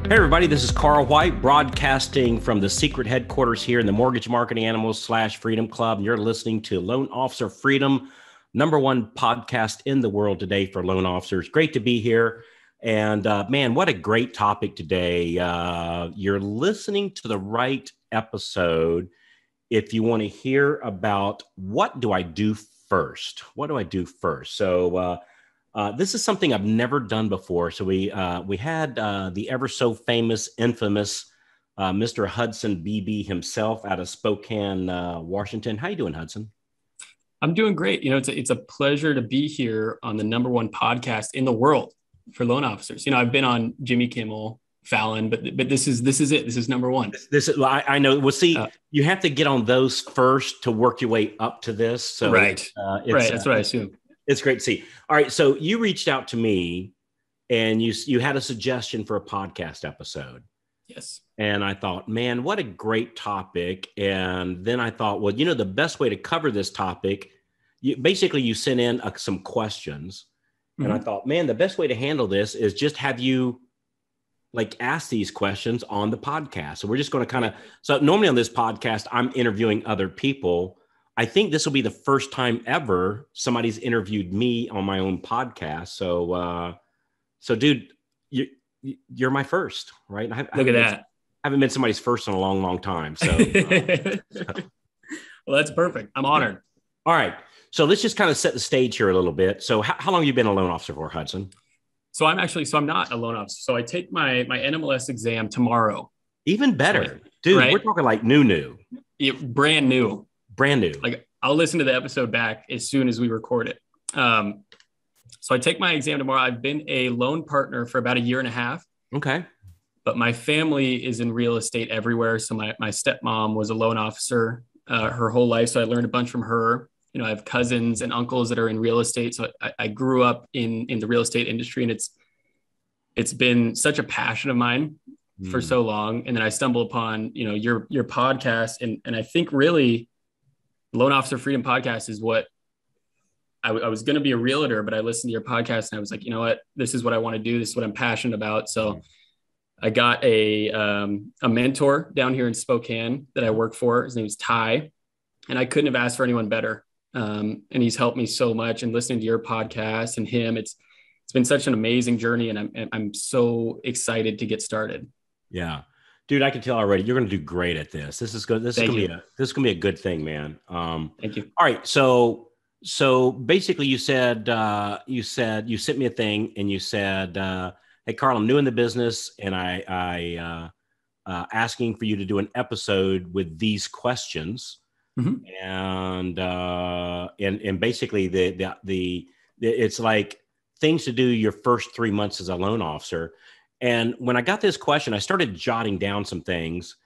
Hey everybody, this is Carl White broadcasting from the secret headquarters here in the Mortgage Marketing Animals / Freedom Club. And you're listening to Loan Officer Freedom, #1 podcast in the world today for loan officers. Great to be here. And man, what a great topic today. You're listening to the right episode if you want to hear about what do I do first? What do I do first? So this is something I've never done before. So we had the ever so famous, infamous Mr. Hudson Beebe himself out of Spokane, Washington. How you doing, Hudson? I'm doing great. You know, it's a pleasure to be here on the #1 podcast in the world for loan officers. You know, I've been on Jimmy Kimmel, Fallon, but this is it. This is #1. This is I know. Well, see, you have to get on those first to work your way up to this. So right. That's what I assume. It's great to see. All right. So you reached out to me and you had a suggestion for a podcast episode. Yes. And I thought, man, what a great topic. And then I thought, well, you know, the best way to cover this topic, you sent in some questions. Mm-hmm. And I thought, man, the best way to handle this is just have you ask these questions on the podcast. So we're just going to so normally on this podcast, I'm interviewing other people. I think this will be the first time ever somebody's interviewed me on my own podcast. So dude, you're my first, right? Look at that. I haven't been somebody's first in a long, long time. So, well, that's perfect. I'm honored. All right. So let's just kind of set the stage here a little bit. So how long have you been a loan officer for, Hudson? So I'm not a loan officer. So I take my NMLS exam tomorrow. Even better. Dude, right? We're talking like new. Yeah, brand new. Like I'll listen to the episode back as soon as we record it. So I take my exam tomorrow. I've been a loan partner for about 1.5 years. Okay. But my family is in real estate everywhere. So my stepmom was a loan officer her whole life. So I learned a bunch from her. You know, I have cousins and uncles that are in real estate. So I grew up in the real estate industry, and it's been such a passion of mine for so long. And then I stumbled upon, you know, your podcast. And I think really Loan Officer Freedom Podcast is what I was going to be a realtor, but I listened to your podcast and I was like, you know what, this is what I want to do. This is what I'm passionate about. So I got a mentor down here in Spokane that I work for. His name is Ty, and I couldn't have asked for anyone better. And he's helped me so much. And listening to your podcast and him, it's been such an amazing journey, and I'm so excited to get started. Yeah, dude, I can tell already you're going to do great at this. This is good. This is going to be a good thing, man. Thank you. All right, so basically, you sent me a thing, and you said, "Hey, Carl, I'm new in the business, and I asking for you to do an episode with these questions." Mm-hmm. And basically it's like things to do your first 3 months as a loan officer. And when I got this question, I started jotting down some things.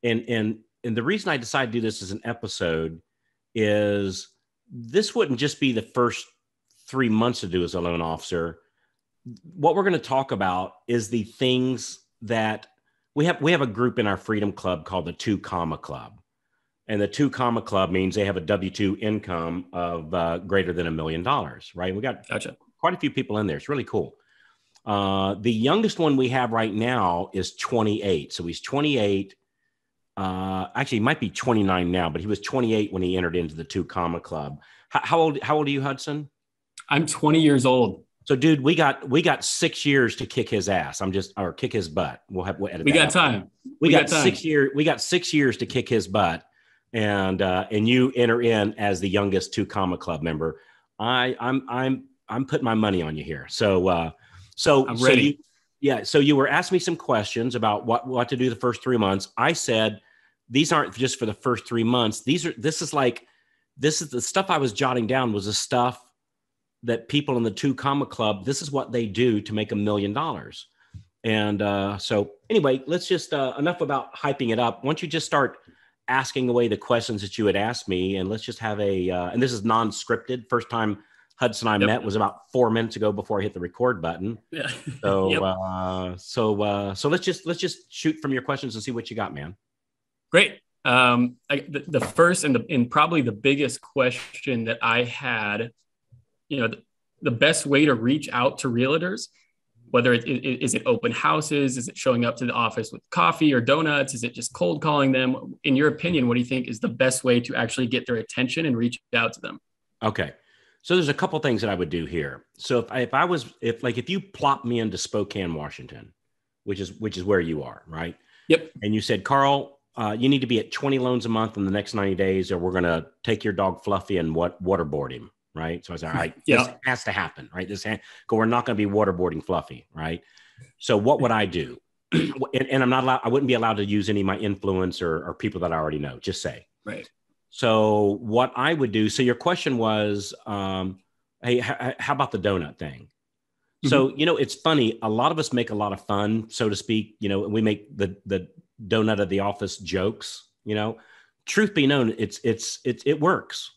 And the reason I decided to do this as an episode is this wouldn't just be the first 3 months to do as a loan officer. What we're going to talk about is the things that we have a group in our Freedom Club called the 2 Comma Club. And the 2 Comma Club means they have a W-2 income of greater than $1 million, right? We got quite a few people in there. It's really cool. The youngest one we have right now is 28. So he's 28. Actually, he might be 29 now, but he was 28 when he entered into the 2 Comma Club. How old are you, Hudson? I'm 20 years old. So, dude, we got 6 years to kick his ass. Or kick his butt. We'll edit. We got time. We got 6 years. We got 6 years to kick his butt. And you enter in as the youngest 2 Comma Club member. I'm putting my money on you here. So I'm ready. So you were asking me some questions about what to do the first 3 months. I said these aren't just for the first 3 months. This is the stuff I was jotting down was the stuff that people in the 2 Comma Club. This is what they do to make $1 million. And so anyway, let's just enough about hyping it up. Why don't you just start asking away the questions that you had asked me, and let's just have and this is non-scripted. First time Hudson and I met was about 4 minutes ago before I hit the record button. Yeah. So, so let's just shoot from your questions and see what you got, man. Great. The first and probably the biggest question that I had, you know, the best way to reach out to realtors whether is it open houses? Is it showing up to the office with coffee or donuts? Is it just cold calling them? In your opinion, what do you think is the best way to actually get their attention and reach out to them? Okay. So there's a couple things that I would do here. So if you plop me into Spokane, Washington, which is where you are, right? Yep. And you said, Carl, you need to be at 20 loans a month in the next 90 days, or we're going to take your dog Fluffy and waterboard him, right? So I said, all right, Yeah. This has to happen, right? We're not going to be waterboarding Fluffy, right? So what would I do? and I'm not allowed, I wouldn't be allowed to use any of my influence or people that I already know, just say. Right. So what I would do, so your question was, hey, how about the donut thing? So, it's funny. A lot of us make a lot of fun, so to speak. We make the donut of the office jokes. Truth be known, it works.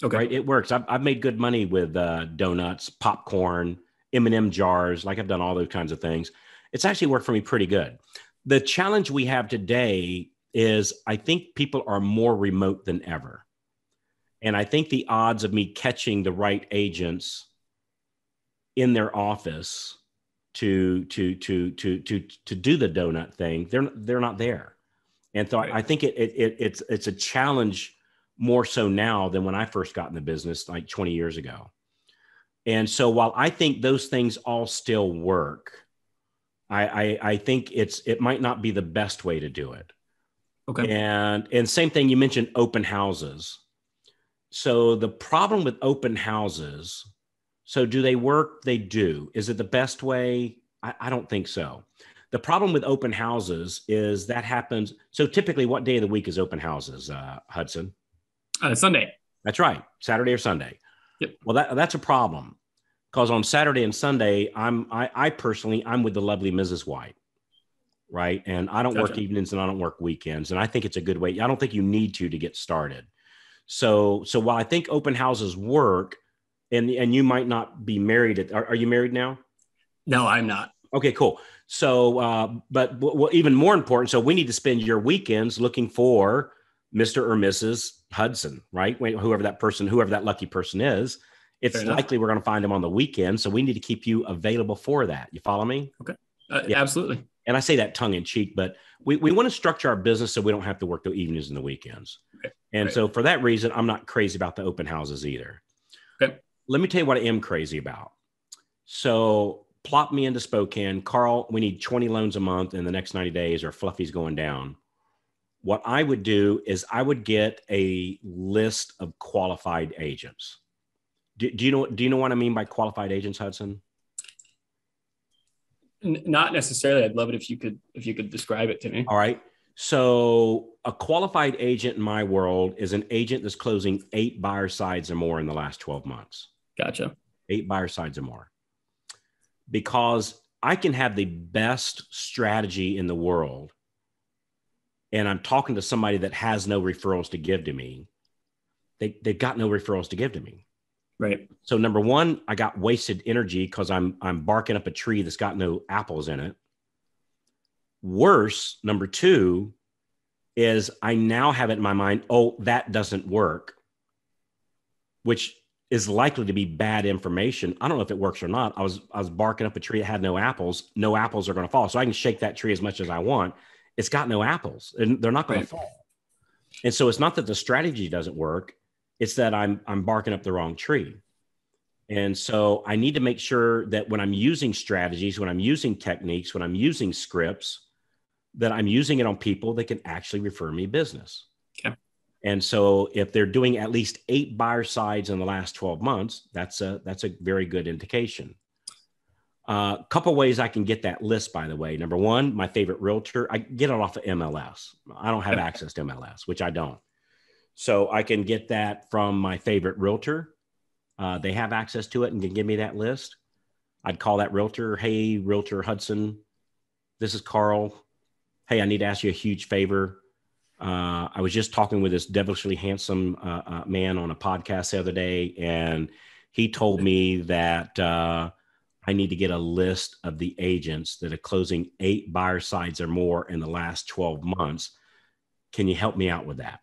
Okay. Right? It works. I've made good money with donuts, popcorn, M&M jars. Like I've done all those kinds of things. It's actually worked for me pretty good. The challenge we have today is I think people are more remote than ever, and I think the odds of me catching the right agents in their office to do the donut thing, they're not there. And so right. I think it's a challenge more so now than when I first got in the business like 20 years ago. And so while I think those things all still work, I think it might not be the best way to do it. Okay. And same thing, you mentioned open houses. So the problem with open houses, so do they work? They do. Is it the best way? I don't think so. The problem with open houses is that happens. So typically what day of the week is open houses, Hudson? Sunday. That's right. Saturday or Sunday. Yep. Well, that's a problem because on Saturday and Sunday, I personally, I'm with the lovely Mrs. White. Right. And I don't work evenings and I don't work weekends. And I think it's a good way. I don't think you need to get started. So while I think open houses work, and you might not be married. Are you married now? No, I'm not. Okay, cool. So, but even more important, so we need to spend your weekends looking for Mr. or Mrs. Hudson, right? Whoever that lucky person is, it's likely we're going to find them on the weekend. So we need to keep you available for that. You follow me? Okay. Yeah. Absolutely. And I say that tongue in cheek, but we want to structure our business so we don't have to work the evenings and the weekends. Okay. And so for that reason, I'm not crazy about the open houses either. Okay. Let me tell you what I am crazy about. So plop me into Spokane. Carl, we need 20 loans a month in the next 90 days or Fluffy's going down. What I would do is I would get a list of qualified agents. Do you know what I mean by qualified agents, Hudson? Not necessarily. I'd love it if you could describe it to me. All right. So a qualified agent in my world is an agent that's closing 8 buyer sides or more in the last 12 months. Gotcha. 8 buyer sides or more. Because I can have the best strategy in the world, and I'm talking to somebody that has no referrals to give to me. They've got no referrals to give to me. Right. So number one, I got wasted energy because I'm barking up a tree that's got no apples in it. Worse, number two, is I now have it in my mind, oh, that doesn't work, which is likely to be bad information. I don't know if it works or not. I was barking up a tree that had no apples. No apples are going to fall. So I can shake that tree as much as I want. It's got no apples and they're not going to fall. And so it's not that the strategy doesn't work. It's that I'm barking up the wrong tree. And so I need to make sure that when I'm using strategies, when I'm using techniques, when I'm using scripts, that I'm using it on people that can actually refer me business. Okay. And so if they're doing at least 8 buyer sides in the last 12 months, that's a very good indication. A couple ways I can get that list, by the way. Number one, my favorite realtor, I get it off of MLS. I don't have access to MLS, which I don't. So I can get that from my favorite realtor. They have access to it and can give me that list. I'd call that realtor. Hey, Realtor Hudson, this is Carl. Hey, I need to ask you a huge favor. I was just talking with this devilishly handsome man on a podcast the other day, and he told me that I need to get a list of the agents that are closing 8 buyer sides or more in the last 12 months. Can you help me out with that?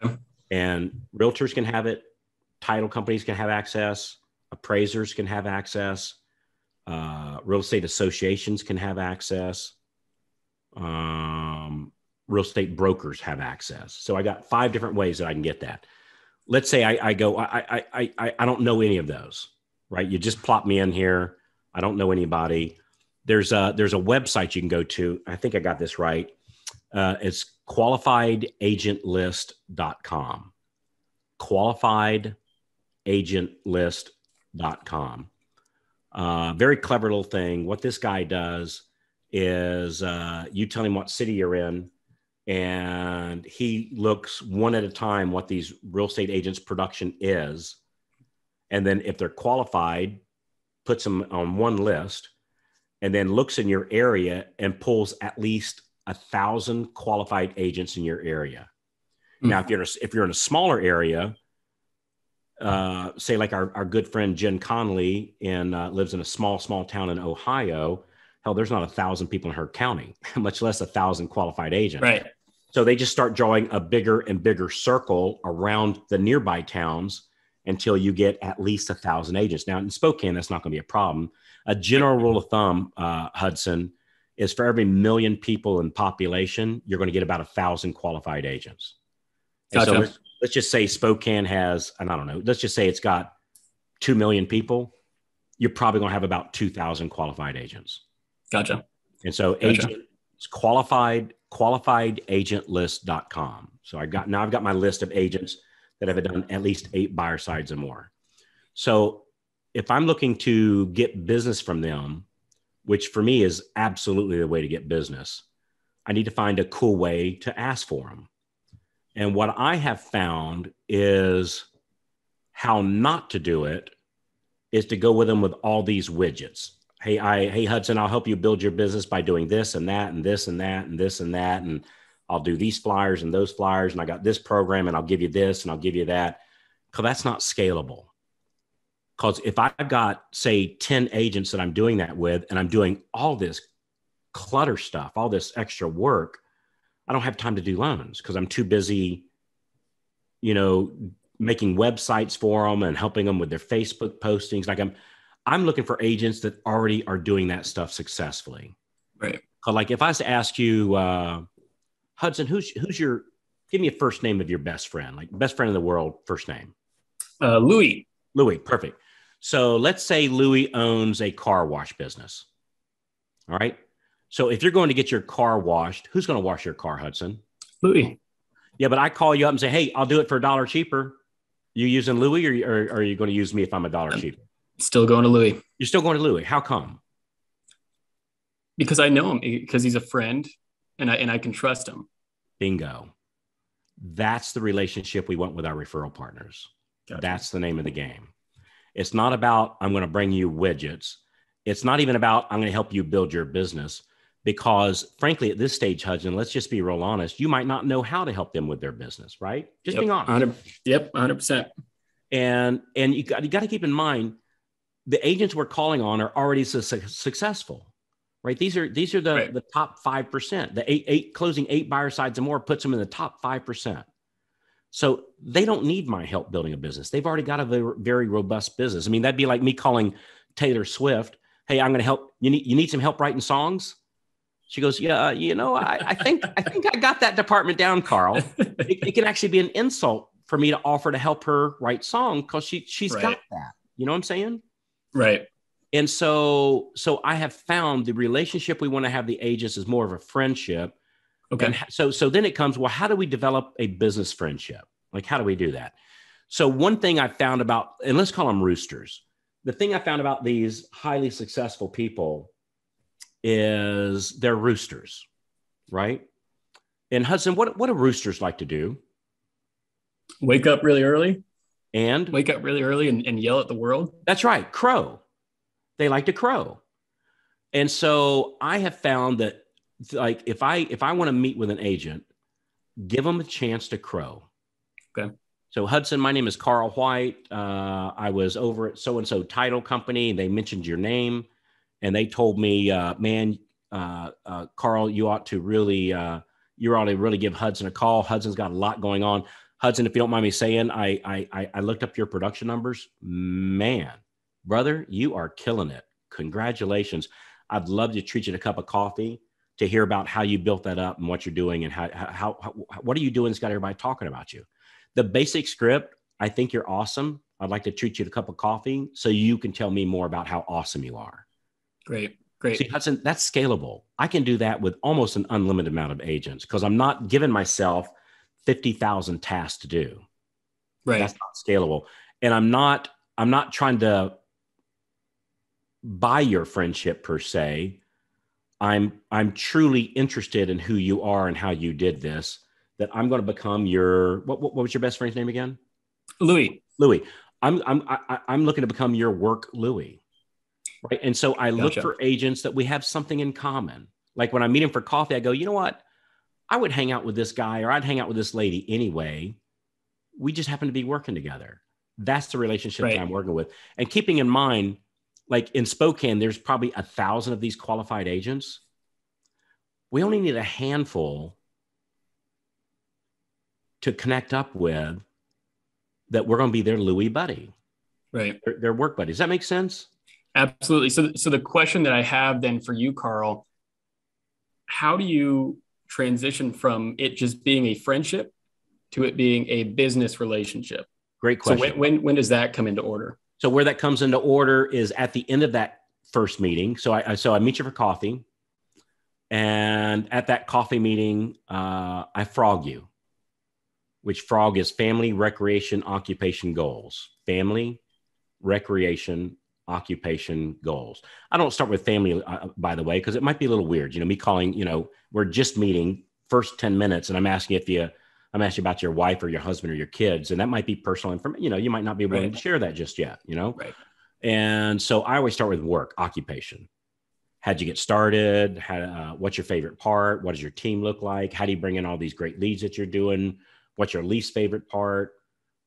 Okay. And realtors can have it. Title companies can have access. Appraisers can have access. Real estate associations can have access. Real estate brokers have access. So I got 5 different ways that I can get that. Let's say I don't know any of those, right? You just plop me in here. I don't know anybody. There's a website you can go to. I think I got this right. It's qualifiedagentlist.com. Qualifiedagentlist.com. Very clever little thing. What this guy does is you tell him what city you're in, and he looks one at a time what these real estate agents' production is. And then if they're qualified, puts them on one list, and then looks in your area and pulls at least 1,000 qualified agents in your area. Mm-hmm. Now, if you're in a smaller area, say like our good friend Jen Conley lives in a small town in Ohio. Hell, there's not 1,000 people in her county, much less 1,000 qualified agents. Right. So they just start drawing a bigger and bigger circle around the nearby towns until you get at least 1,000 agents. Now in Spokane, that's not going to be a problem. A general rule of thumb, Hudson, is for every 1 million people in population, you're going to get about 1,000 qualified agents. Gotcha. So let's just say Spokane has, and I don't know, let's just say it's got 2 million people. You're probably going to have about 2,000 qualified agents. Gotcha. And so agents qualifiedagentlist.com. So I've got my list of agents that have done at least 8 buyer sides or more. So if I'm looking to get business from them, which for me is absolutely the way to get business, I need to find a cool way to ask for them. And what I have found is how not to do it is to go with them with all these widgets. Hey, Hudson, I'll help you build your business by doing this and that and this and that and this and that. And I'll do these flyers and those flyers. And I got this program and I'll give you this and I'll give you that. Because that's not scalable. Because if I've got, say, 10 agents that I'm doing that with, and I'm doing all this clutter stuff, all this extra work, I don't have time to do loans because I'm too busy, making websites for them and helping them with their Facebook postings. Like I'm looking for agents that already are doing that stuff successfully. Right. Like if I was to ask you, Hudson, give me a first name of your best friend, like best friend in the world, first name. Louis. Louis, perfect. So let's say Louis owns a car wash business. All right. So if you're going to get your car washed, who's going to wash your car, Hudson? Louis. Yeah, but I call you up and say, hey, I'll do it for $1 cheaper. You using Louis or are you going to use me if I'm $1 cheaper? Still going to Louis. You're still going to Louis. How come? Because I know him, because he's a friend and I can trust him. Bingo. That's the relationship we want with our referral partners. Gotcha. That's the name of the game. It's not about, I'm going to bring you widgets. It's not even about, I'm going to help you build your business. Because frankly, at this stage, Hudson, let's just be real honest. You might not know how to help them with their business, right? Just being honest. 100%. And you got to keep in mind, the agents we're calling on are already successful, right? These are the top 5%. The closing 8 buyer sides and more puts them in the top 5%. So they don't need my help building a business. They've already got a very, very robust business. I mean, that'd be like me calling Taylor Swift. Hey, I'm going to help. You need some help writing songs? She goes, yeah, I think I got that department down, Carl. It can actually be an insult for me to offer to help her write song because she's got that. You know what I'm saying? Right. And so I have found the relationship we want to have the agents is more of a friendship. Okay. And so then it comes, well, how do we develop a business friendship? Like, how do we do that? So one thing I found about, and let's call them roosters. The thing I found about these highly successful people is they're roosters, right? And Hudson, what do roosters like to do? Wake up really early. And yell at the world. That's right. Crow. They like to crow. And so I have found that, like, if I want to meet with an agent, give them a chance to crow. Okay. So Hudson, my name is Carl White. I was over at so-and-so title company. They mentioned your name and they told me, Carl, you ought to really give Hudson a call. Hudson's got a lot going on. Hudson, if you don't mind me saying, I looked up your production numbers. Man, brother, you are killing it. congratulations. I'd love to treat you to a cup of coffee to hear about how you built that up and what you're doing and what are you doing that's got everybody talking about you. The basic script, I think you're awesome. I'd like to treat you to a cup of coffee so you can tell me more about how awesome you are. Great. Great. See, Hudson, that's scalable. I can do that with almost an unlimited amount of agents because I'm not giving myself 50,000 tasks to do. Right. That's not scalable. And I'm not trying to buy your friendship per se. I'm truly interested in who you are and how you did this, that I'm going to become your, what was your best friend's name again? Louis. I'm looking to become your work Louis. Right. And so I look for agents that we have something in common. Like when I meet him for coffee, I go, you know what? I would hang out with this guy or I'd hang out with this lady anyway. We just happen to be working together. That's the relationship that I'm working with. And keeping in mind, like in Spokane, there's probably 1,000 of these qualified agents. We only need a handful to connect up with that we're going to be their Louis buddy. Right. Their work buddy. Does that make sense? Absolutely. So the question that I have then for you, Carl, how do you transition from it just being a friendship to it being a business relationship? Great question. So when does that come into order? So where that comes into order is at the end of that first meeting. So I meet you for coffee, and at that coffee meeting, I frog you, which frog is family, recreation, occupation, goals. Family, recreation, occupation, goals. I don't start with family, by the way, because it might be a little weird. Me calling, we're just meeting first 10 minutes and I'm asking you about your wife or your husband or your kids. And that might be personal information. You might not be willing to share that just yet, Right. And so I always start with work, occupation. How'd you get started? What's your favorite part? What does your team look like? How do you bring in all these great leads that you're doing? What's your least favorite part?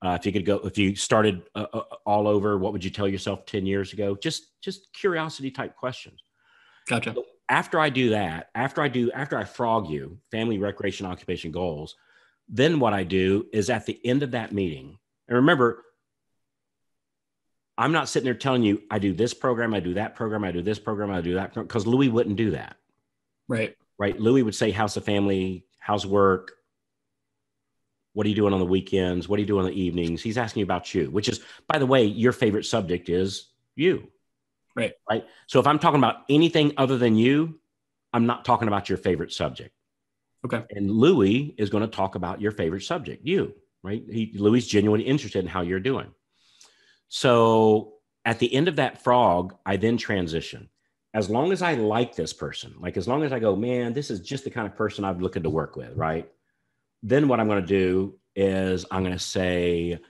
If you started all over, what would you tell yourself 10 years ago? Just curiosity type questions. Gotcha. So after I do that, after I frog you, family, recreation, occupation, goals, then what I do is at the end of that meeting, and remember, I'm not sitting there telling you, I do this program, I do that program, I do this program, I do that, because Louis wouldn't do that. Right. Louis would say, how's the family? How's work? What are you doing on the weekends? What are you doing on the evenings? He's asking you about you, which is, by the way, your favorite subject is you. Right. So if I'm talking about anything other than you, I'm not talking about your favorite subject. Okay. And Louis is going to talk about your favorite subject, you, right? Louis is genuinely interested in how you're doing. So at the end of that frog, I then transition. As long as I like this person, like as long as I go, man, this is just the kind of person I'm looking to work with, right? Then what I'm going to do is I'm going to say,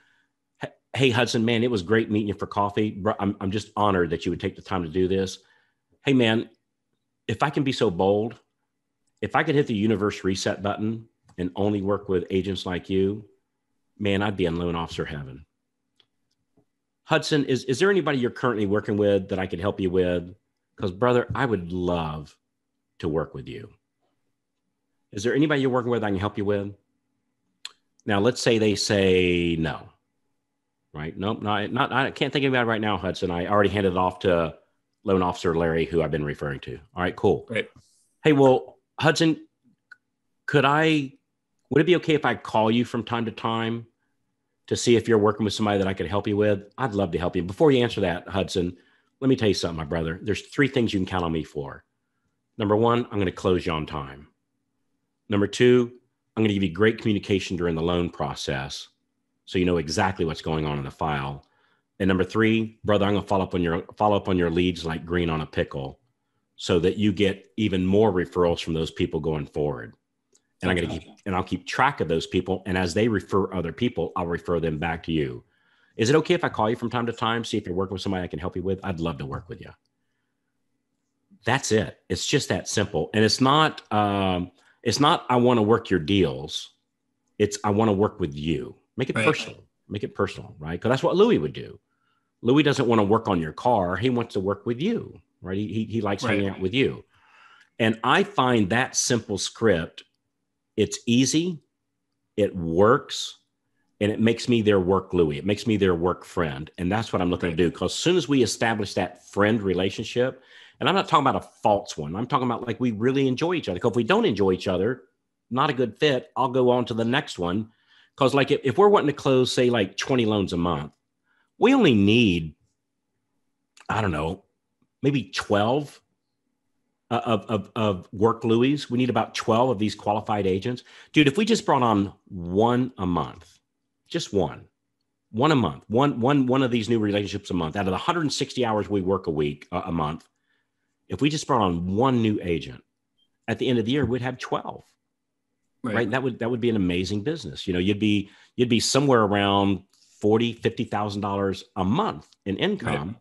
hey, Hudson, man, it was great meeting you for coffee. I'm just honored that you would take the time to do this. Hey, man, if I can be so bold, if I could hit the universe reset button and only work with agents like you, man, I'd be in loan officer heaven. Hudson, is there anybody you're currently working with that I could help you with? Because, brother, I would love to work with you. Is there anybody you're working with I can help you with? Now, let's say they say no, right? Nope, not. I can't think of anybody right now, Hudson. I already handed it off to loan officer Larry, who I've been referring to. All right, cool. Great. Hey, well, Hudson, would it be okay if I call you from time to time to see if you're working with somebody that I could help you with? I'd love to help you. Before you answer that, Hudson, let me tell you something, my brother. There's 3 things you can count on me for. Number 1, I'm going to close you on time. Number 2, I'm going to give you great communication during the loan process so you know exactly what's going on in the file. And number 3, brother, I'm going to follow up on your leads like green on a pickle so that you get even more referrals from those people going forward. And I'll keep track of those people. And as they refer other people, I'll refer them back to you. Is it okay if I call you from time to time, see if you're working with somebody I can help you with? I'd love to work with you. That's it. It's just that simple. And it's not I want to work your deals. It's I want to work with you. Make it personal. Make it personal, right? Because that's what Louis would do. Louis doesn't want to work on your car. He wants to work with you, right? He likes hanging out with you. And I find that simple script, it's easy, it works, and it makes me their work Louie. It makes me their work friend. And that's what I'm looking to do. Because as soon as we establish that friend relationship, and I'm not talking about a false one, I'm talking about like we really enjoy each other. Because if we don't enjoy each other, not a good fit, I'll go on to the next one. Because like if we're wanting to close, say like 20 loans a month, we only need, I don't know, maybe 12 of work Louis. We need about 12 of these qualified agents. Dude, if we just brought on one a month, just one a month, one of these new relationships a month out of the 160 hours we work a month, if we just brought on one new agent at the end of the year, we'd have 12. Right. That would be an amazing business. You know, you'd be somewhere around $40,000-$50,000 a month in income. Right.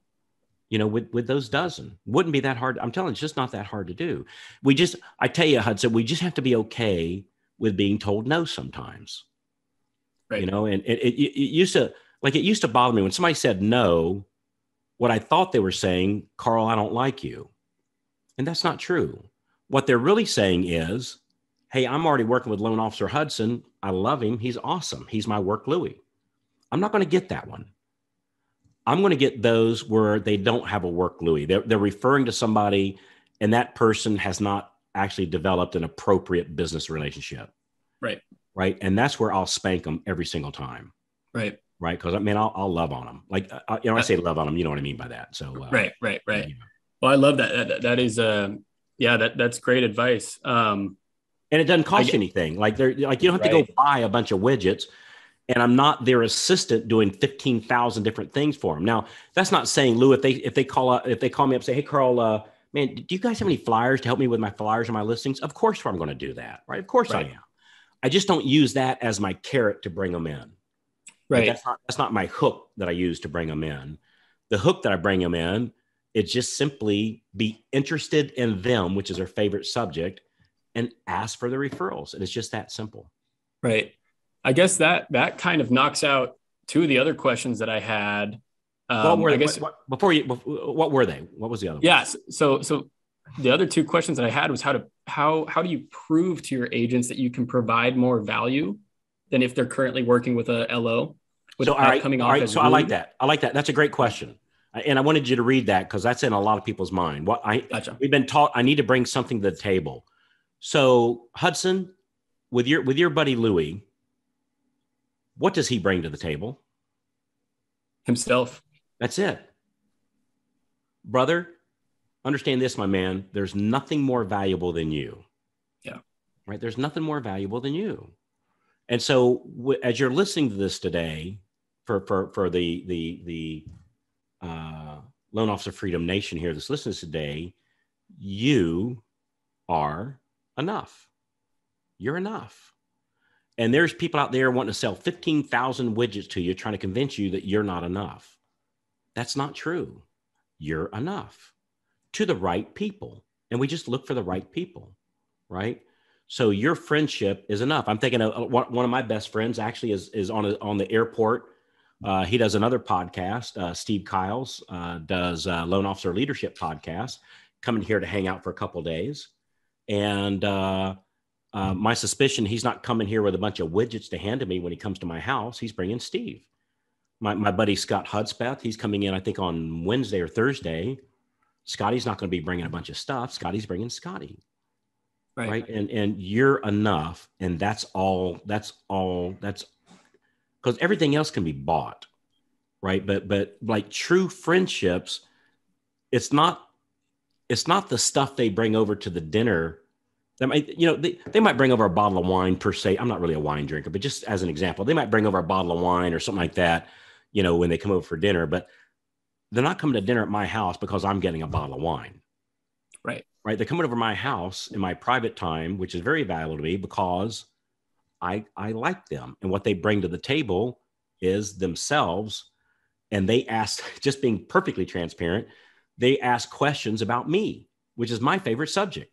You know, with those dozen. Wouldn't be that hard. I'm telling you, it's just not that hard to do. I tell you, Hudson, we just have to be okay with being told no sometimes. Right. You know, and it used to bother me when somebody said no, what I thought they were saying, Carl, I don't like you. And that's not true. What they're really saying is, hey, I'm already working with Loan Officer Hudson. I love him. He's awesome. He's my work Louie. I'm not going to get that one. I'm going to get those where they don't have a work Louie. They're referring to somebody and that person has not actually developed an appropriate business relationship. Right. Right. And that's where I'll spank them every single time. Right. Right. Because I mean, I'll love on them. Like, I say love on them. You know what I mean by that. So, right. You know. Well, I love that. That is, that's great advice. And it doesn't cost you anything. Like you don't have to go buy a bunch of widgets. And I'm not their assistant doing 15,000 different things for them. Now, that's not saying, Lou, if they call me up and say, hey, Carl, man, do you guys have any flyers to help me with my flyers and my listings? Of course, I'm going to do that. Right. Of course I am. I just don't use that as my carrot to bring them in. Right. Like that's not my hook that I use to bring them in. The hook that I bring them in, it's just simply be interested in them, which is their favorite subject, and ask for the referrals. And it's just that simple. Right. I guess that kind of knocks out two of the other questions that I had. What were they? What were they? What was the other one? Yes. So the other two questions that I had was how do you prove to your agents that you can provide more value than if they're currently working with a LO? Coming off as rude? I like that. That's a great question. And I wanted you to read that because that's in a lot of people's mind. Gotcha. We've been taught, I need to bring something to the table. So Hudson, with your buddy Louie, what does he bring to the table? Himself. That's it. Brother, understand this, my man. There's nothing more valuable than you. Yeah. Right. There's nothing more valuable than you. And so as you're listening to this today for the Loan Officer Freedom Nation here that's listening today, you are enough. You're enough. And there's people out there wanting to sell 15,000 widgets to you, trying to convince you that you're not enough. That's not true. You're enough to the right people. And we just look for the right people, right? So your friendship is enough. I'm thinking one of my best friends actually is on the airport. He does another podcast. Steve Kiles does Loan Officer Leadership podcast, coming here to hang out for a couple of days. And my suspicion, he's not coming here with a bunch of widgets to hand to me when he comes to my house. He's bringing Steve. My buddy Scott Hudspeth, he's coming in, I think, on Wednesday or Thursday. Scotty's not going to be bringing a bunch of stuff. Scotty's bringing Scotty. Right. And you're enough. And that's all. That's because everything else can be bought. Right. But like true friendships, it's not the stuff they bring over to the dinner. They might bring over a bottle of wine per se. I'm not really a wine drinker, but just as an example, they might bring over a bottle of wine or something like that, when they come over for dinner, but they're not coming to dinner at my house because I'm getting a bottle of wine. Right. They're coming over my house in my private time, which is very valuable to me because I like them. And what they bring to the table is themselves. And they ask, just being perfectly transparent, they ask questions about me, which is my favorite subject.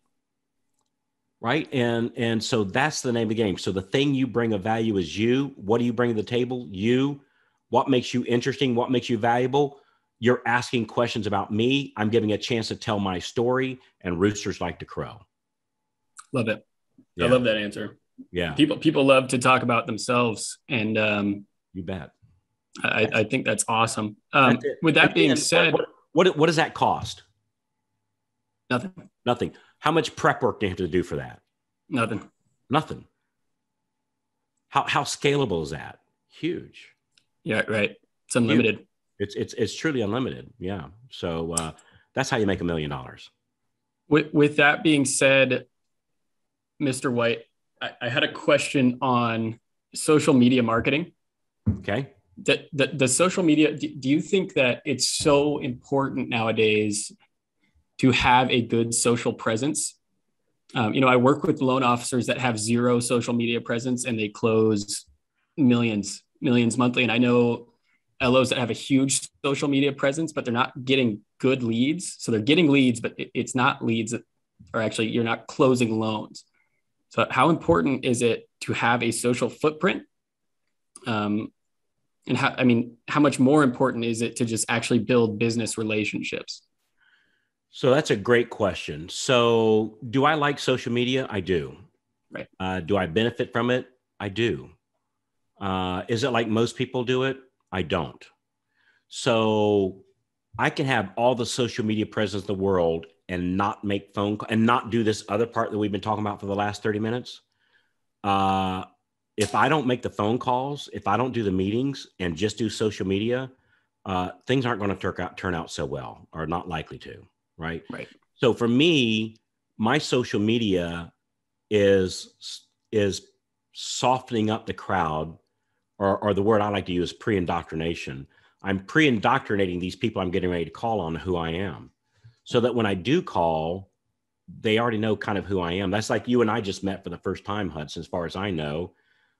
Right. And so that's the name of the game. So the thing you bring of value is you. What do you bring to the table? You. What makes you interesting? What makes you valuable? You're asking questions about me. I'm giving a chance to tell my story, and roosters like to crow. Love it. Yeah. I love that answer. Yeah. People love to talk about themselves. And You bet. I think that's awesome. That's it. With that being Again, said, what does that cost? nothing, Nothing. How much prep work do you have to do for that? nothing. Nothing. How scalable is that? Huge. Yeah, right. It's unlimited. Huge. It's truly unlimited. Yeah. So that's how you make $1 million. With that being said, Mr. White, I had a question on social media marketing. Okay. The social media, do you think that it's so important nowadays to have a good social presence? I work with loan officers that have zero social media presence and they close millions monthly. And I know LOs that have a huge social media presence, but they're not getting good leads. So they're getting leads, but it's not leads that, or actually you're not closing loans. So how important is it to have a social footprint? And how much more important is it to just actually build business relationships? So that's a great question. So do I like social media? I do. Right. Do I benefit from it? I do. Is it like most people do it? I don't. So I can have all the social media presence in the world and not make phone calls and not do this other part that we've been talking about for the last 30 minutes. If I don't make the phone calls, if I don't do the meetings and just do social media, things aren't going to turn out so well, or not likely to. Right. Right. So for me, my social media is softening up the crowd, or the word I like to use, pre-indoctrination. I'm pre-indoctrinating these people I'm getting ready to call on who I am, so that when I do call, they already know kind of who I am. That's like you and I just met for the first time, Hudson, as far as I know.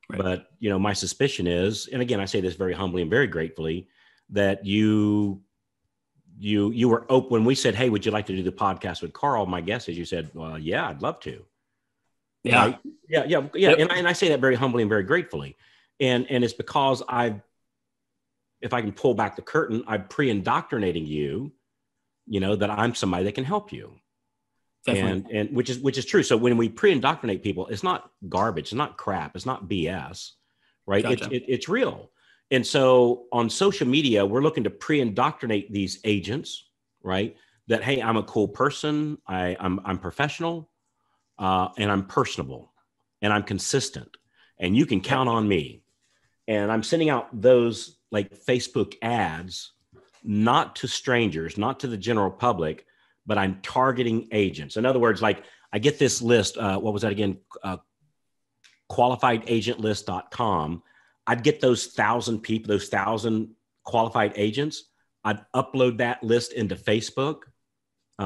Right. But, my suspicion is, and again, I say this very humbly and very gratefully, that you were open when we said, "Hey, would you like to do the podcast with Carl?" My guess is you said, "Well, yeah, I'd love to." Yeah. Right? Yeah. Yep. And I say that very humbly and very gratefully. And it's because if I can pull back the curtain, I'm pre-indoctrinating you, that I'm somebody that can help you. Definitely. And which is true. So when we pre-indoctrinate people, it's not garbage, it's not crap, it's not BS, right? Gotcha. It's real. And so on social media, we're looking to pre-indoctrinate these agents, right? That, hey, I'm a cool person, I'm professional, and I'm personable, and I'm consistent, and you can count on me. And I'm sending out those like Facebook ads, not to strangers, not to the general public, but I'm targeting agents. In other words, like I get this list, what was that again? QualifiedAgentList.com. I'd get those 1,000 people, those 1,000 qualified agents. I'd upload that list into Facebook.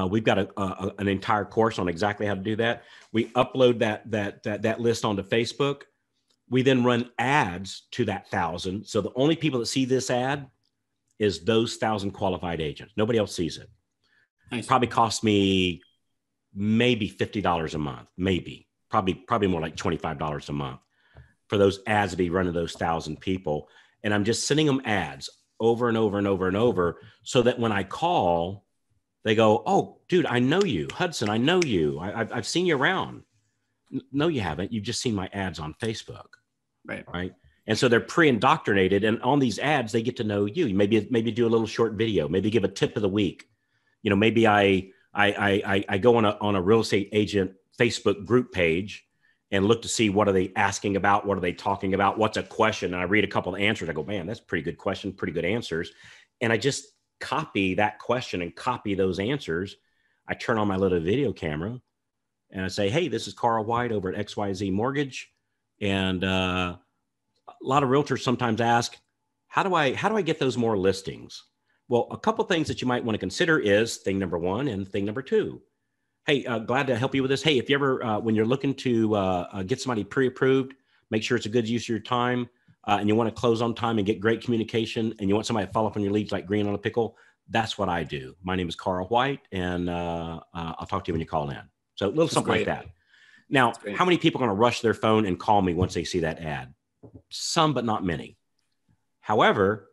We've got an entire course on exactly how to do that. We upload that list onto Facebook. We then run ads to that 1,000. So the only people that see this ad is those 1,000 qualified agents. Nobody else sees it. Nice. Probably cost me maybe $50 a month, probably more like $25 a month for those ads to be running those 1,000 people. And I'm just sending them ads over and over and over and over, so that when I call, they go, "Oh, dude, I know you, Hudson. I know you. I've seen you around." No, you haven't. You've just seen my ads on Facebook. Right. And so they're pre-indoctrinated, and on these ads, they get to know you. Maybe do a little short video, maybe give a tip of the week. Maybe I go on a real estate agent Facebook group page and look to see what are they asking about, what are they talking about, what's a question, and I read a couple of answers. I go, man, that's a pretty good question, pretty good answers, and I just copy that question and copy those answers. I turn on my little video camera and I say, "Hey, this is Carl White over at XYZ Mortgage," and a lot of realtors sometimes ask, how do I get those more listings? Well, a couple of things that you might want to consider is thing number one and thing number two. Hey, glad to help you with this. Hey, if you ever, when you're looking to get somebody pre-approved, make sure it's a good use of your time, and you want to close on time and get great communication, and you want somebody to follow up on your leads like green on a pickle, that's what I do. My name is Carl White, and I'll talk to you when you call in. So a little something like that. Now, how many people are going to rush their phone and call me once they see that ad? Some, but not many. However,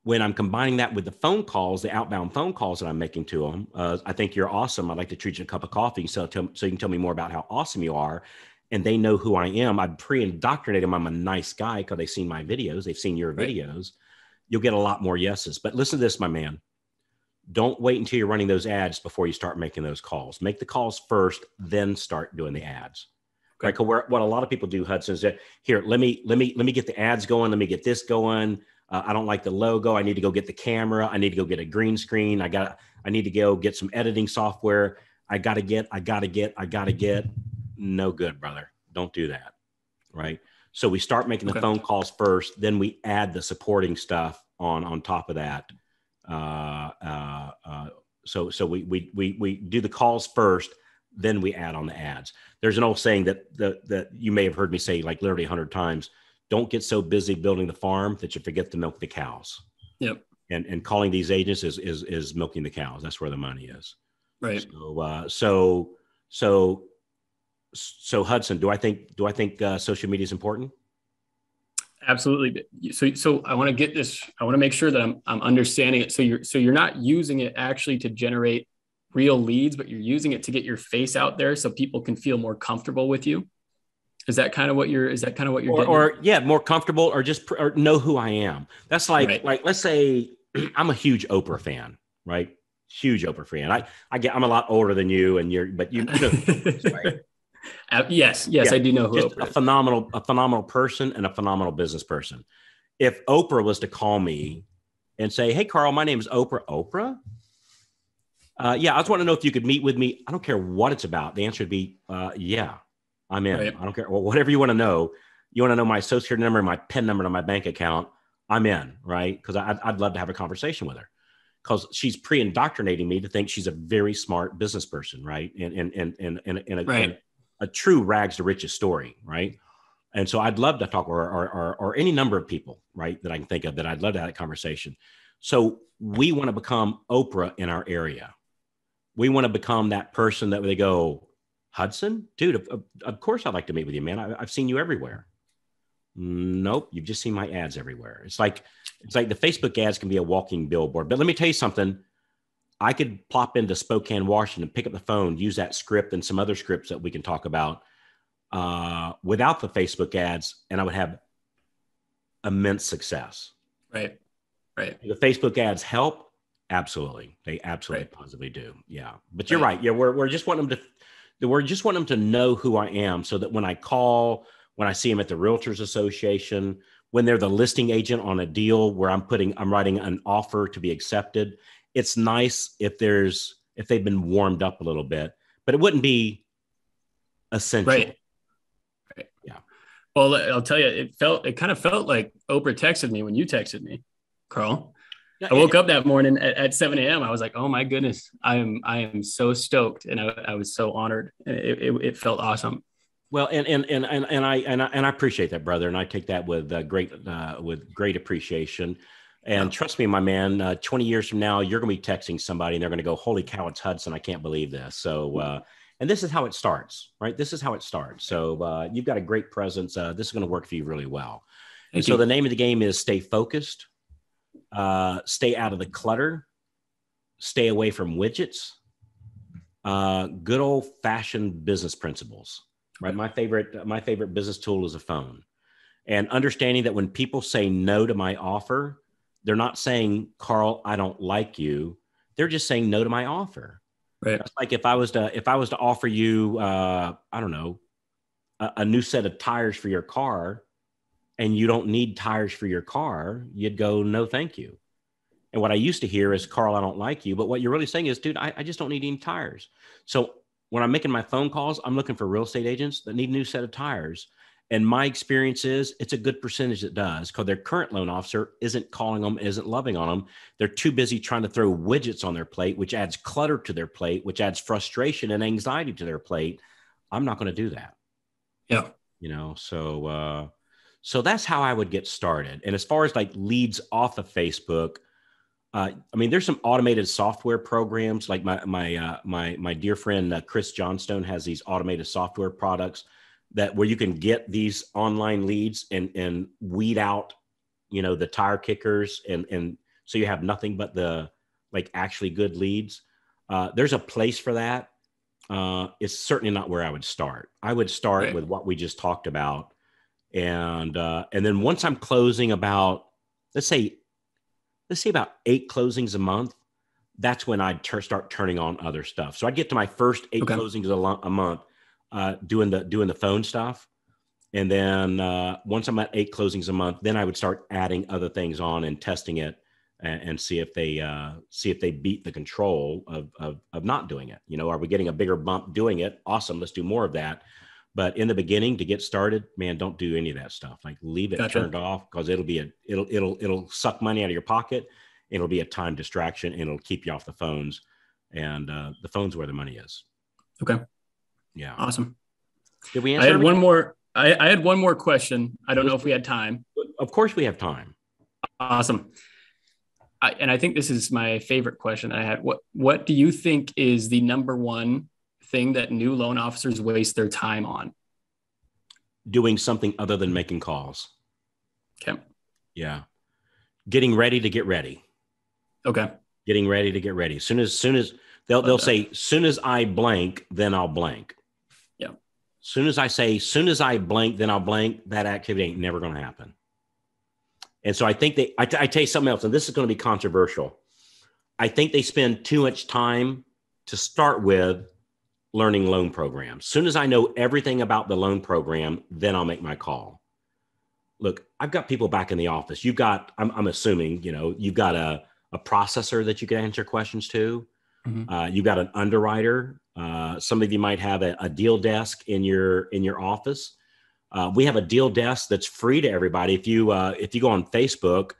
when I'm combining that with the phone calls, the outbound phone calls that I'm making to them, I think you're awesome. I'd like to treat you a cup of coffee so you can tell me more about how awesome you are. and they know who I am. I've pre-indoctrinated them. I'm a nice guy because they've seen my videos. They've seen your videos. You'll get a lot more yeses. But listen to this, my man. Don't wait until you're running those ads before you start making those calls. Make the calls first, then start doing the ads. Okay. Right? Because what a lot of people do, Hudson, is that here, let me get the ads going. Let me get this going. I don't like the logo. I need to go get the camera. I need to go get a green screen. I need to go get some editing software. I gotta get. No good, brother. Don't do that. Right. So we start making the phone calls first, then we add the supporting stuff on top of that. So we do the calls first, then we add on the ads. There's an old saying that you may have heard me say like literally 100 times. Don't get so busy building the farm that you forget to milk the cows. Yep. And calling these agents is milking the cows. That's where the money is. Right. So Hudson, do I think social media is important? Absolutely. So I want to get this. I want to make sure that I'm understanding it. So you're not using it actually to generate real leads, but you're using it to get your face out there so people can feel more comfortable with you. Is that kind of what you're more comfortable or just or know who I am? That's like let's say I'm a huge Oprah fan, right? Huge Oprah fan. I'm a lot older than you, but you know, right? Yes, I do know who just Oprah is. A phenomenal person and a phenomenal business person. If Oprah was to call me and say, "Hey, Carl, my name is Oprah." Oprah? Yeah, I just want to know if you could meet with me. I don't care what it's about. The answer would be, yeah, I'm in. Right. I don't care. Well, whatever you want to know. You want to know my social security number, my PIN number to my bank account. I'm in, right? Because I'd love to have a conversation with her because she's pre-indoctrinating me to think she's a very smart business person, right? And a true rags to riches story, right? And so I'd love to talk or any number of people, right, that I can think of that I'd love to have that conversation. So we want to become Oprah in our area. We want to become that person that they go, Hudson, dude, of course I'd like to meet with you, man. I've seen you everywhere. Nope, you've just seen my ads everywhere. It's like the Facebook ads can be a walking billboard. But let me tell you something. I could plop into Spokane, Washington, pick up the phone, use that script and some other scripts that we can talk about without the Facebook ads, and I would have immense success. Right. The Facebook ads help. Absolutely. They absolutely positively do. Yeah. But you're right. Yeah. We're just wanting them to know who I am so that when I call, when I see them at the Realtors Association, when they're the listing agent on a deal where I'm writing an offer to be accepted, it's nice if they've been warmed up a little bit, but it wouldn't be essential. Right. Yeah. Well, I'll tell you, it kind of felt like Oprah texted me when you texted me, Carl. I woke up that morning at 7 a.m. I was like, oh my goodness, I am so stoked. And I was so honored. It felt awesome. Well, and I appreciate that, brother. And I take that with great appreciation. And trust me, my man, 20 years from now, you're going to be texting somebody and they're going to go, holy cow, it's Hudson. I can't believe this. So, and this is how it starts, right? This is how it starts. So you've got a great presence. This is going to work for you really well. And so the name of the game is stay focused, stay out of the clutter, stay away from widgets, good old fashioned business principles, right? My favorite business tool is a phone, and understanding that when people say no to my offer, they're not saying, Carl, I don't like you. They're just saying no to my offer. Right. That's like if I was to offer you, I don't know, a new set of tires for your car, and you don't need tires for your car, you'd go, no, thank you. And what I used to hear is, Carl, I don't like you. But what you're really saying is, dude, I just don't need any tires. So when I'm making my phone calls, I'm looking for real estate agents that need a new set of tires. And my experience is it's a good percentage that does, because their current loan officer isn't calling them, isn't loving on them. They're too busy trying to throw widgets on their plate, which adds clutter to their plate, which adds frustration and anxiety to their plate. I'm not going to do that. Yeah. So that's how I would get started. And as far as like leads off of Facebook, I mean, there's some automated software programs. Like my dear friend Chris Johnstone has these automated software products where you can get these online leads and weed out, the tire kickers, and so you have nothing but the like actually good leads. There's a place for that. is certainly not where I would start. I would start with what we just talked about. And then once I'm closing about, let's say about 8 closings a month, that's when I'd start turning on other stuff. So I'd get to my first 8 closings a month, doing the phone stuff. And then once I'm at 8 closings a month, then I would start adding other things on and testing it and see if they beat the control of not doing it. You know, are we getting a bigger bump doing it? Awesome. Let's do more of that. But in the beginning, to get started, man, don't do any of that stuff. Like, leave it turned off, because it'll suck money out of your pocket. It'll be a time distraction, and it'll keep you off the phones. And the phone's where the money is. Okay. Yeah. Awesome. Did we answer? I had one more. I had one more question. I don't know if we had time. Of course we have time. Awesome. And I think this is my favorite question I had. What do you think is the number one thing that new loan officers waste their time on? Doing something other than making calls. Okay. Yeah. Getting ready to get ready. Okay. Getting ready to get ready. Soon as they'll say, soon as I blank, then I'll blank. Yeah. Soon as I blank, then I'll blank, that activity ain't never going to happen. And so I think I tell you something else, and this is going to be controversial. I think they spend too much time to start with learning loan programs. Soon as I know everything about the loan program, then I'll make my call. Look, I've got people back in the office. I'm assuming, you've got a processor that you can answer questions to. Mm-hmm. You've got an underwriter. Some of you might have a deal desk in your office. We have a deal desk that's free to everybody. If you go on Facebook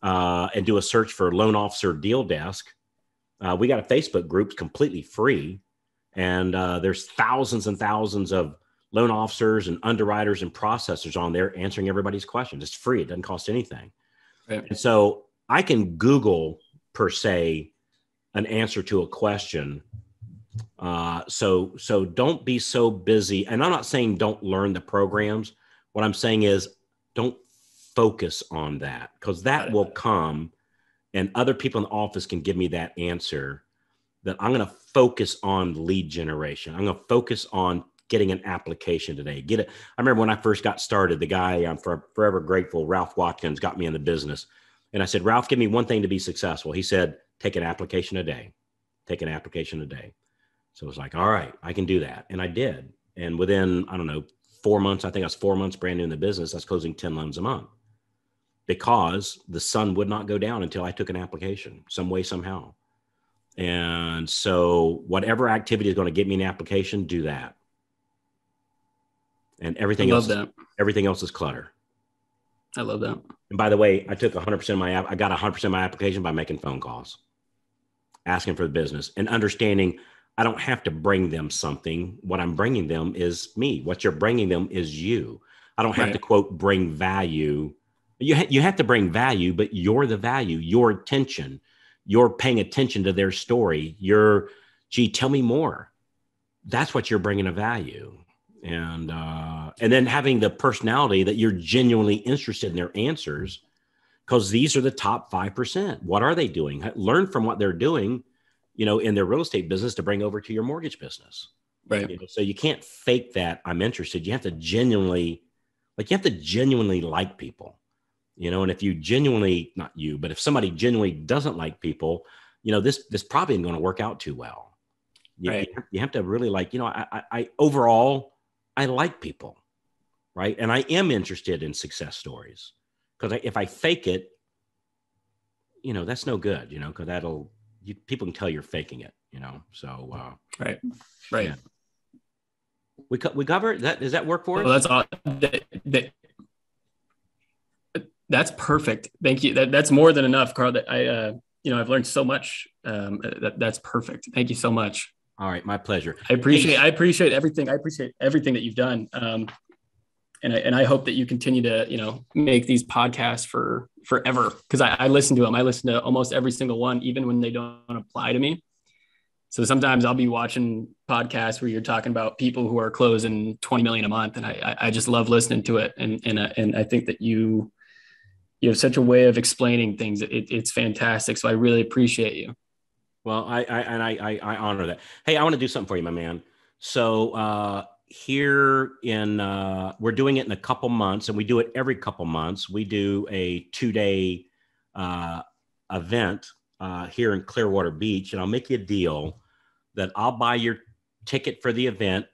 and do a search for loan officer deal desk, we got a Facebook group completely free. And there's thousands and thousands of loan officers and underwriters and processors on there answering everybody's questions. It's free. It doesn't cost anything. Right. And so I can Google, per se, an answer to a question. So don't be so busy. And I'm not saying don't learn the programs. What I'm saying is don't focus on that, because that will come and other people in the office can give me that answer. That I'm going to focus on lead generation. I'm going to focus on getting an application today. I remember when I first got started, the guy I'm forever grateful, Ralph Watkins, got me in the business. And I said, Ralph, give me one thing to be successful. He said, take an application a day. Take an application a day. So I was like, all right, I can do that. And I did. And within, 4 months, I think I was 4 months brand new in the business, I was closing 10 loans a month, because the sun would not go down until I took an application some way, somehow. And so whatever activity is going to get me an application, do that. And everything else is clutter. I love that. And by the way, I took 100% of I got 100% of my application by making phone calls, asking for the business, and understanding I don't have to bring them something. What I'm bringing them is me. What you're bringing them is you. I don't have to, quote, bring value. You have to bring value, but you're the value, your attention. You're paying attention to their story. Tell me more. That's what you're bringing a value. And then having the personality that you're genuinely interested in their answers, because these are the top 5%. What are they doing? Learn from what they're doing, in their real estate business to bring over to your mortgage business. Right. So you can't fake that I'm interested. You have to genuinely like people. And if you genuinely, not you, but if somebody genuinely doesn't like people, this probably isn't going to work out too well. You have to really I overall, I like people, right? And I am interested in success stories, because if I fake it, that's no good, because people can tell you're faking it, so. Right. Yeah. We cover that. Does that work for us? Well, that's all. That's perfect. Thank you. That's more than enough, Carl. That I've learned so much. That's perfect. Thank you so much. All right. My pleasure. I appreciate everything. I appreciate everything that you've done. And I hope that you continue to, make these podcasts for forever. Cause I listen to them. I listen to almost every single one, even when they don't apply to me. So sometimes I'll be watching podcasts where you're talking about people who are closing 20 million a month. And I just love listening to it. And I think that you have such a way of explaining things. It's fantastic. So I really appreciate you. Well, I honor that. Hey, I want to do something for you, my man. So here in we're doing it in a couple months, and we do it every couple months. We do a 2-day uh, event here in Clearwater Beach, and I'll make you a deal that I'll buy your ticket for the event.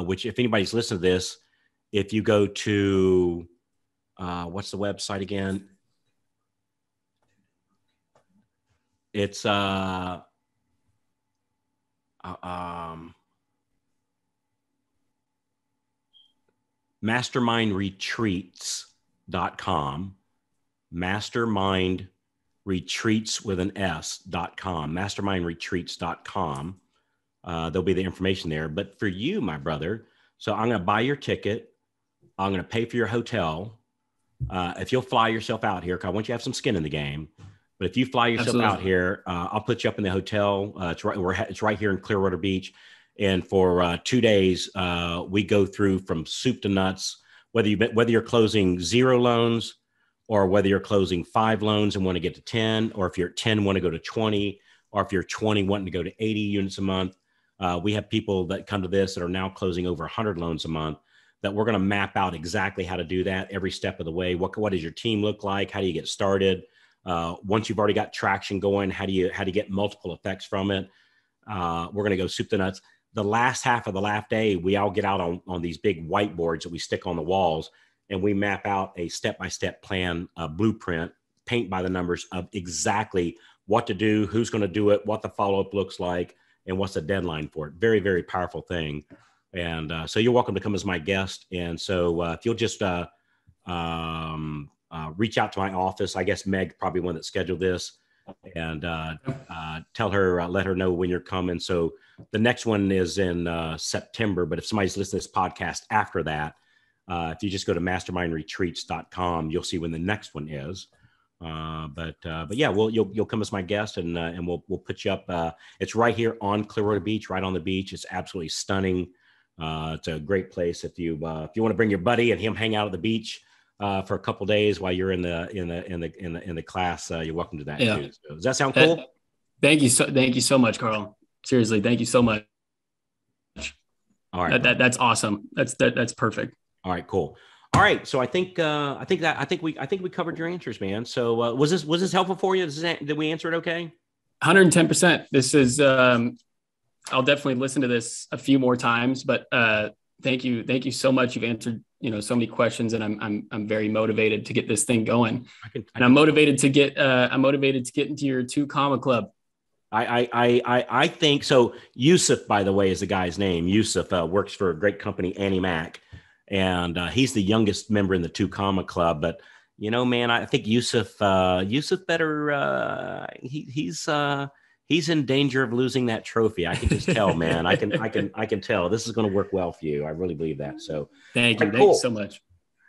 Which, if anybody's listening to this, if you go to what's the website again? It's um, mastermindretreats.com. Mastermind retreats with an S.com. Mastermindretreats.com. There'll be the information there. But for you, my brother, so I'm going to buy your ticket. I'm going to pay for your hotel. If you'll fly yourself out here, because I want you to have some skin in the game. But if you fly yourself out here, I'll put you up in the hotel. It's right here in Clearwater Beach. And for 2 days, we go through from soup to nuts, whether you're closing 0 loans or whether you're closing 5 loans and want to get to 10, or if you're at 10, want to go to 20, or if you're 20, wanting to go to 80 units a month. We have people that come to this that are now closing over 100 loans a month, that we're going to map out exactly how to do that every step of the way. What does your team look like? How do you get started? Once you've already got traction going, how do you get multiple effects from it? We're going to go soup to nuts. The last half of the last day, we all get out on these big whiteboards that we stick on the walls, and we map out a step-by-step plan, a blueprint, paint by the numbers of exactly what to do, who's going to do it, what the follow-up looks like, and what's the deadline for it. Very, very powerful thing. And so you're welcome to come as my guest. And so if you'll just reach out to my office, I guess Meg probably one that scheduled this, and tell her, let her know when you're coming. So the next one is in September, but if somebody's listening to this podcast after that, if you just go to mastermindretreats.com, you'll see when the next one is. But yeah, you'll come as my guest, and we'll put you up. It's right here on Clearwater Beach, right on the beach. It's absolutely stunning. It's a great place if you want to bring your buddy and him hang out at the beach for a couple of days while you're in the class. You're welcome to that too. So, does that sound cool? Thank you so much, Carl. Seriously, thank you so much. All right, that's awesome. That's perfect. All right, cool. All right, so I think we covered your answers, man. So was this helpful for you? Did we answer it okay? 110%. This is I'll definitely listen to this a few more times, but thank you so much. You've answered so many questions, and I'm very motivated to get this thing going. I'm motivated to get into your 2 comma club. I think so. Yusuf, by the way, is the guy's name. Yusuf works for a great company, Annie Mac, and he's the youngest member in the 2 comma club. But man, I think Yusuf better. He's in danger of losing that trophy. I can just tell, man. I can tell this is going to work well for you. I really believe that. So thank you. Thank you so much.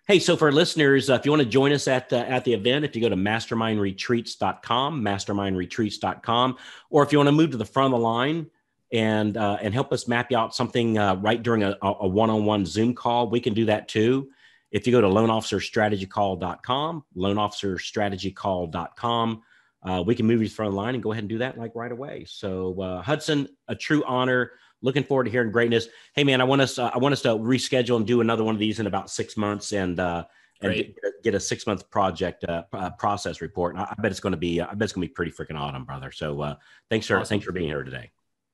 Hey, so for listeners, if you want to join us at the event, if you go to mastermindretreats.com, or if you want to move to the front of the line and help us map out something right during a one-on-one Zoom call, we can do that too. If you go to loanofficerstrategycall.com, we can move you to the front of the line and go ahead and do that like right away. So Hudson, a true honor. Looking forward to hearing greatness. Hey man, I want us to reschedule and do another one of these in about 6 months and get a 6-month project process report. And I bet it's going to be pretty freaking awesome, brother. So thanks for being here today.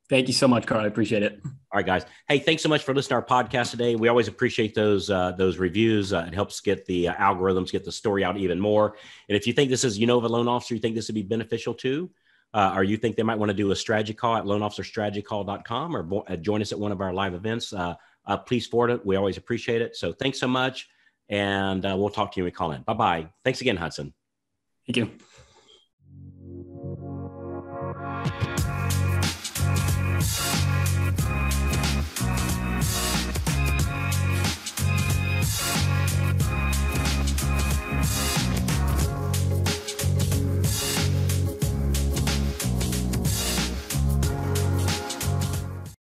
Thank you so much, Carl. I appreciate it. All right, guys. Hey, thanks so much for listening to our podcast today. We always appreciate those reviews. It helps get the algorithms, get the story out even more. And if you think this is, of a loan officer, you think this would be beneficial too, or you think they might want to do a strategy call at loanofficerstrategycall.com or join us at one of our live events, please forward it. We always appreciate it. So thanks so much. And we'll talk to you when we call in. Bye-bye. Thanks again, Hudson. Thank you.